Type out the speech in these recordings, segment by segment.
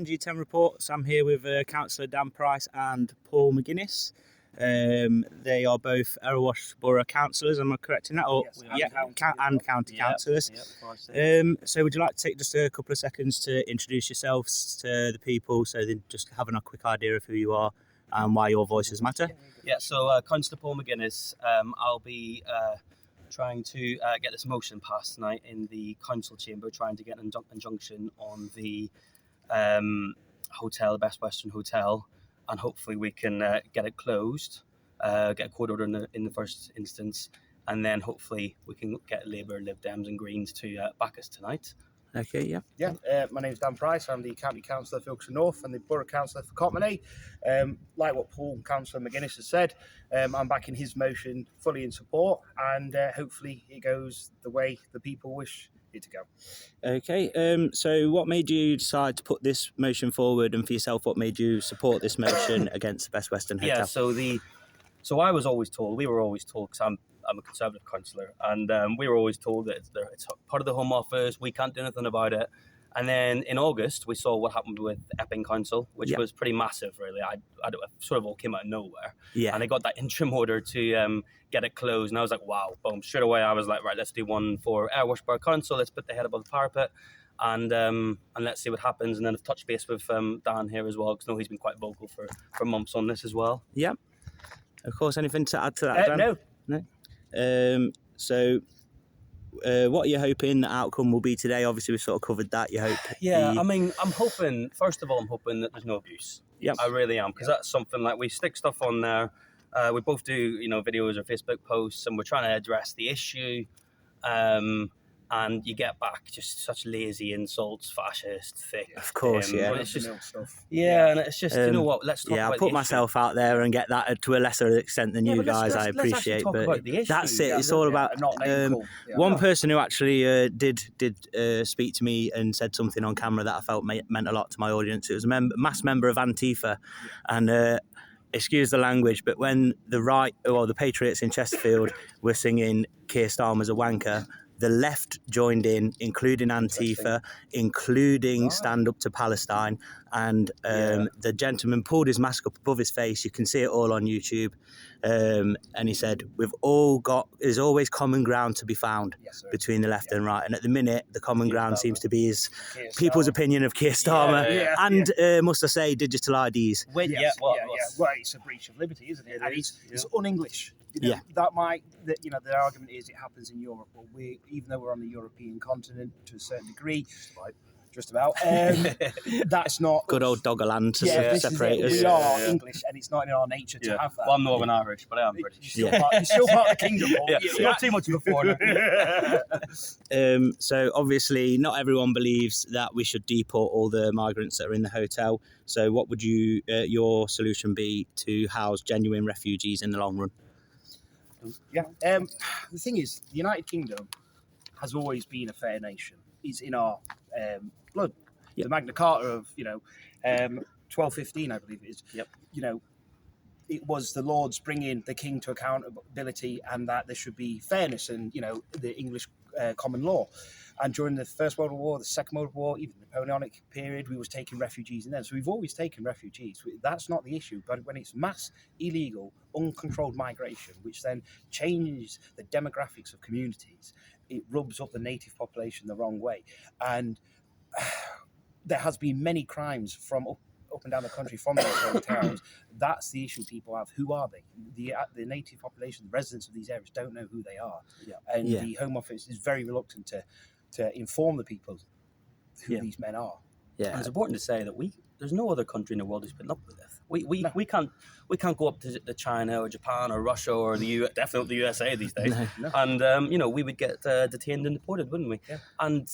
G10 reports. I'm here with Councillor Dan Price and Paul McGuinness. They are both Erewash Borough Councillors, am I correct in that? Or, Yes, and county councillors. So would you like to take just a couple of seconds to introduce yourselves to the people, so they're just having a quick idea of who you are and why your voices matter? So Councillor Paul McGuinness, I'll be trying to get this motion passed tonight in the council chamber, trying to get an injunction on the hotel, Bestwestern Hotel, and hopefully we can get it closed, get a court order in the first instance, and then hopefully we can get Labour, Lib Dems and Greens to back us tonight. Okay, My name's Dan Price. I'm the County Councillor for Ilkeston North and the Borough Councillor for Cotmanay. Like what Paul, Councillor McGuinness has said, I'm backing his motion fully in support, and hopefully it goes the way the people wish it to go. Okay, so what made you decide to put this motion forward, and for yourself, what made you support this motion against the Bestwestern Hotel? So we were always told, because I'm a Conservative councillor, and we were always told that it's part of the Home Office, we can't do anything about it. And then in August, we saw what happened with Epping Council, which was pretty massive, really. I sort of all came out of nowhere. Yeah. And they got that interim order to get it closed. And I was like, wow, boom. Straight away, I was like, right, let's do one for Erewash Borough Council. Let's put the head above the parapet and let's see what happens. And then I've touched base with Dan here as well, because I know he's been quite vocal for months on this as well. Yeah. Of course, anything to add to that, Dan? No. So what are you hoping the outcome will be today? Obviously, we've sort of covered that. You hope? I mean, I'm hoping, first of all, that there's no abuse. Yeah, I really am, because that's something like we stick stuff on there. We both do, videos or Facebook posts, and we're trying to address the issue. And you get back just such lazy insults, fascist, thick. Of course, and it's just, stuff. and it's just, you know what? Let's talk about I'll put myself out there and get that to a lesser extent than you guys. I appreciate, but that's it. It's all about one person who actually did speak to me and said something on camera that I felt meant a lot to my audience. It was a mass member of Antifa, and. Excuse the language, but when the Patriots in Chesterfield were singing Keir Starmer's a wanker, the left joined in, including Antifa, including Stand Up to Palestine, and the gentleman pulled his mask up above his face. You can see it all on YouTube, and he said, there's always common ground to be found between the left and right, and at the minute, the common ground seems to be people's opinion of Keir Starmer, and must I say, digital IDs. Well, it's a breach of liberty, isn't it? And it's un-English. That might, the argument is it happens in Europe. Well, even though we're on the European continent to a certain degree, just about, that's not good old Doggerland to separate us. We are English, and it's not in our nature to have that. Well, I'm Northern Irish, but I am British. You're still part of the kingdom. You're not too much of a foreigner. So obviously, not everyone believes that we should deport all the migrants that are in the hotel. So, what would your solution be to house genuine refugees in the long run? The thing is, the United Kingdom has always been a fair nation. It's in our blood. The Magna Carta of 1215, I believe it is. It was the Lords bringing the king to accountability, and that there should be fairness and the English common law. And during the First World War, the Second World War, even the Napoleonic period, we was taking refugees in there. So we've always taken refugees. That's not the issue. But when it's mass, illegal, uncontrolled migration, which then changes the demographics of communities, it rubs up the native population the wrong way. And there has been many crimes from up and down the country from those towns. That's the issue people have. Who are they? The native population, the residents of these areas don't know who they are. And the Home Office is very reluctant to inform the people who these men are. And it's important to say that there's no other country in the world who's putting up with this. We can't go up to China or Japan or Russia or definitely the USA these days. No. And we would get detained and deported, wouldn't we? And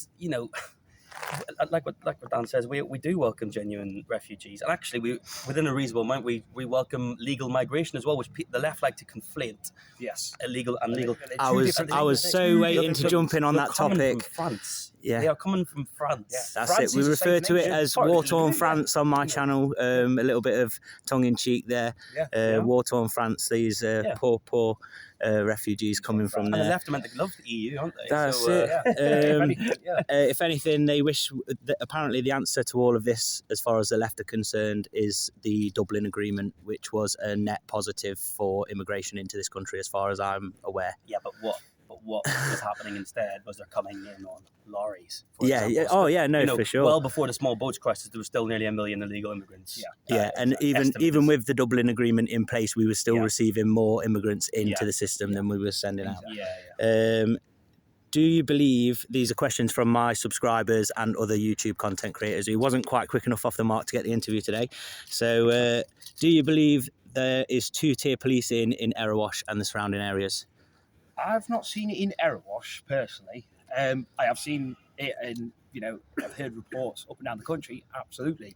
like what Dan says, we do welcome genuine refugees, and actually within a reasonable amount we welcome legal migration as well, which the left like to conflate. Yes, illegal and legal. I was so waiting to jump in on that topic. From France. Yeah. They are coming from France. Yeah. That's France it. We is a refer safe to it nation. as Part of war-torn the- France on my channel. A little bit of tongue-in-cheek there. Yeah. War-torn France, these poor refugees coming from And the there. left are meant to love the EU, aren't they? That's so, it. Yeah. If anything, they wish that apparently the answer to all of this, as far as the left are concerned, is the Dublin Agreement, which was a net positive for immigration into this country, as far as I'm aware. Yeah, but what was happening instead was they're coming in on lorries. For Yeah, example. yeah. Oh, yeah, no, for sure. Well before the small boats crisis, there was still nearly 1 million illegal immigrants. Yeah, and even with the Dublin Agreement in place, we were still receiving more immigrants into the system than we were sending out. Do you believe, these are questions from my subscribers and other YouTube content creators who wasn't quite quick enough off the mark to get the interview today. So do you believe there is two-tier policing in Erewash and the surrounding areas? I've not seen it in Erewash personally. I have seen it, and I've heard reports up and down the country. Absolutely.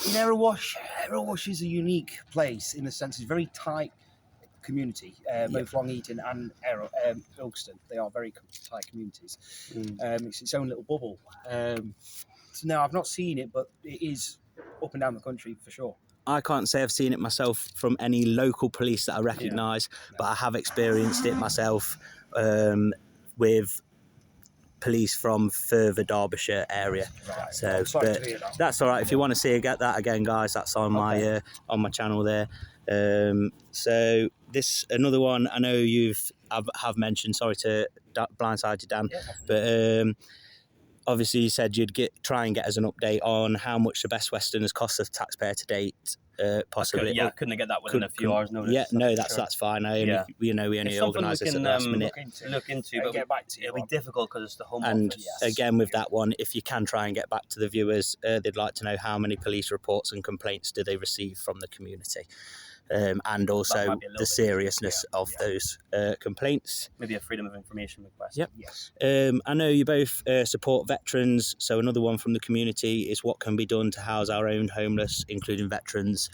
In Erewash is a unique place in the sense it's a very tight community. Both Long Eaton and Ilkeston, they are very tight communities. It's its own little bubble. So no, I've not seen it, but it is up and down the country for sure. I can't say I've seen it myself from any local police that I recognise, but I have experienced it myself with police from further Derbyshire area. Right. So, Sorry but to hear that. that's all right. If you want to see that again, guys, that's on my channel there. So this another one. I know have mentioned. Sorry to blindside you, Dan, but. Obviously, you said you'd try and get us an update on how much the Bestwestern has cost the taxpayer to date, possibly. Couldn't get that within a few hours notice. Yeah, no, that's fine. We only organise this at the last minute. Look into, but get back to you. It'll be difficult because it's the Home And Office. again, with that one, if you can try and get back to the viewers, they'd like to know how many police reports and complaints do they receive from the community. And also the seriousness of those complaints. Maybe a freedom of information request. Yep. Yes. I know you both support veterans, so another one from the community is what can be done to house our own homeless, including veterans.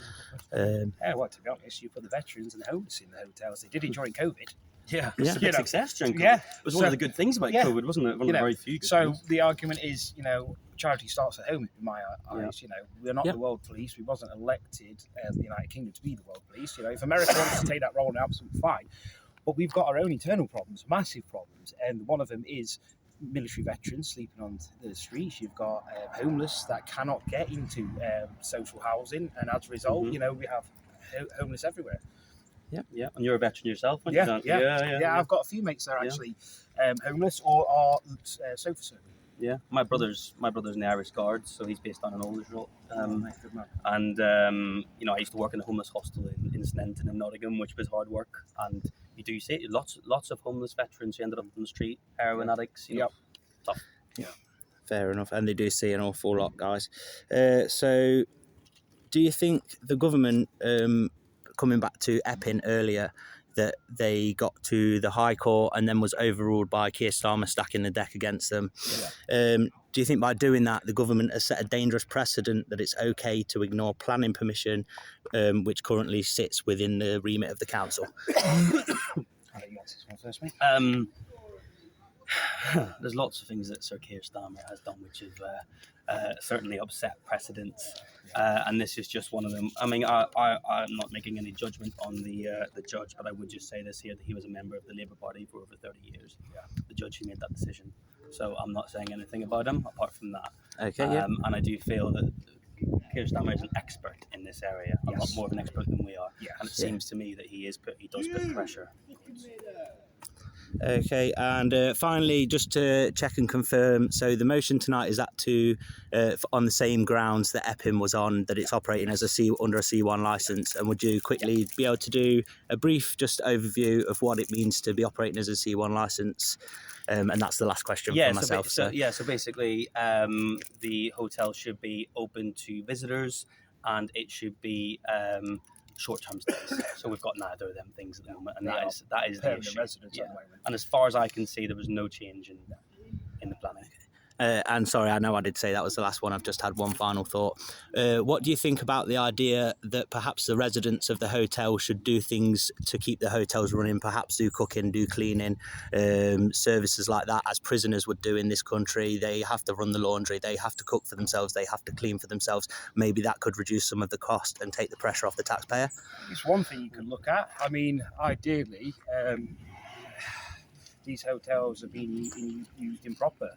To be honest, you put the veterans and the homeless in the hotels. They did it during COVID. Yeah, it's a big success during COVID. Yeah. It was one of the good things about COVID, wasn't it? One of the very few good things. The argument is, charity starts at home, in my eyes. We're not the world police. We wasn't elected as the United Kingdom to be the world police. If America wants to take that role, absolutely fine. But we've got our own internal problems, massive problems. And one of them is military veterans sleeping on the streets. You've got homeless that cannot get into social housing. And as a result, we have homeless everywhere. Yeah, and you're a veteran yourself, aren't you? Yeah. I've got a few mates that are actually homeless or are sofa serving. Yeah, my brother's in the Irish Guards, so he's based on an Aldershot. Good man. And I used to work in a homeless hostel in Sneinton in Nottingham, which was hard work. And you do see lots of homeless veterans who ended up on the street, heroin addicts. Tough. Yeah, fair enough. And they do see an awful lot, guys. So, do you think the government, coming back to Epping earlier, that they got to the High Court and then was overruled by Keir Starmer stacking the deck against them? Do you think by doing that, the government has set a dangerous precedent that it's okay to ignore planning permission, which currently sits within the remit of the council? There's lots of things that Sir Keir Starmer has done which have certainly upset precedents, and this is just one of them. I mean, I'm not making any judgment on the judge, but I would just say this here, that he was a member of the Labour Party for over 30 years. The judge who made that decision. So I'm not saying anything about him apart from that. And I do feel that Keir Starmer is an expert in this area, a lot more of an expert than we are. And it seems to me that he does put pressure. Okay, and finally, just to check and confirm, so the motion tonight is that on the same grounds that Epping was on, that it's operating as under a C1 licence, and would you quickly be able to do a brief just overview of what it means to be operating as a C1 licence? And that's the last question for myself. So basically, the hotel should be open to visitors, and it should be short-term stays. So we've got neither of them things at the moment, and that is the issue. Residents at the moment. And as far as I can see, there was no change in the planning. And sorry, I know I did say that was the last one. I've just had one final thought. What do you think about the idea that perhaps the residents of the hotel should do things to keep the hotels running, perhaps do cooking, do cleaning, services like that, as prisoners would do in this country? They have to run the laundry, they have to cook for themselves, they have to clean for themselves. Maybe that could reduce some of the cost and take the pressure off the taxpayer. It's one thing you could look at. I mean, ideally, these hotels are being used improper.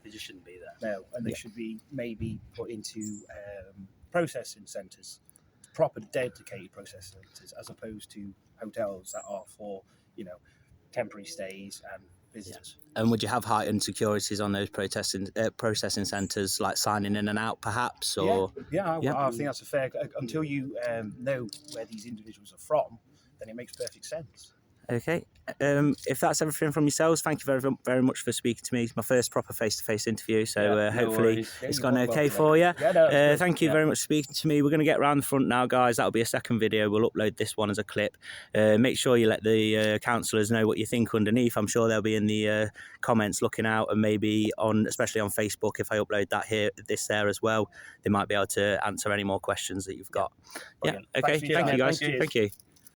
They just shouldn't be there. No, and they should be maybe put into processing centres, proper dedicated processing centres, as opposed to hotels that are for, you know, temporary stays and visitors. Yeah. And would you have heightened securities on those processing centres, like signing in and out, perhaps? Or I think that's a fair. Until you know where these individuals are from, then it makes perfect sense. Okay. If that's everything from yourselves, thank you very, very much for speaking to me. It's my first proper face-to-face interview, so hopefully it's gone okay for you. Thank you very much for speaking to me. We're going to get around the front now, guys. That'll be a second video. We'll upload this one as a clip. Make sure you let the councillors know what you think underneath. I'm sure they'll be in the comments looking out, and maybe especially on Facebook, if I upload that there as well, they might be able to answer any more questions that you've got. Yeah. Okay. Thank you, guys. Thank you.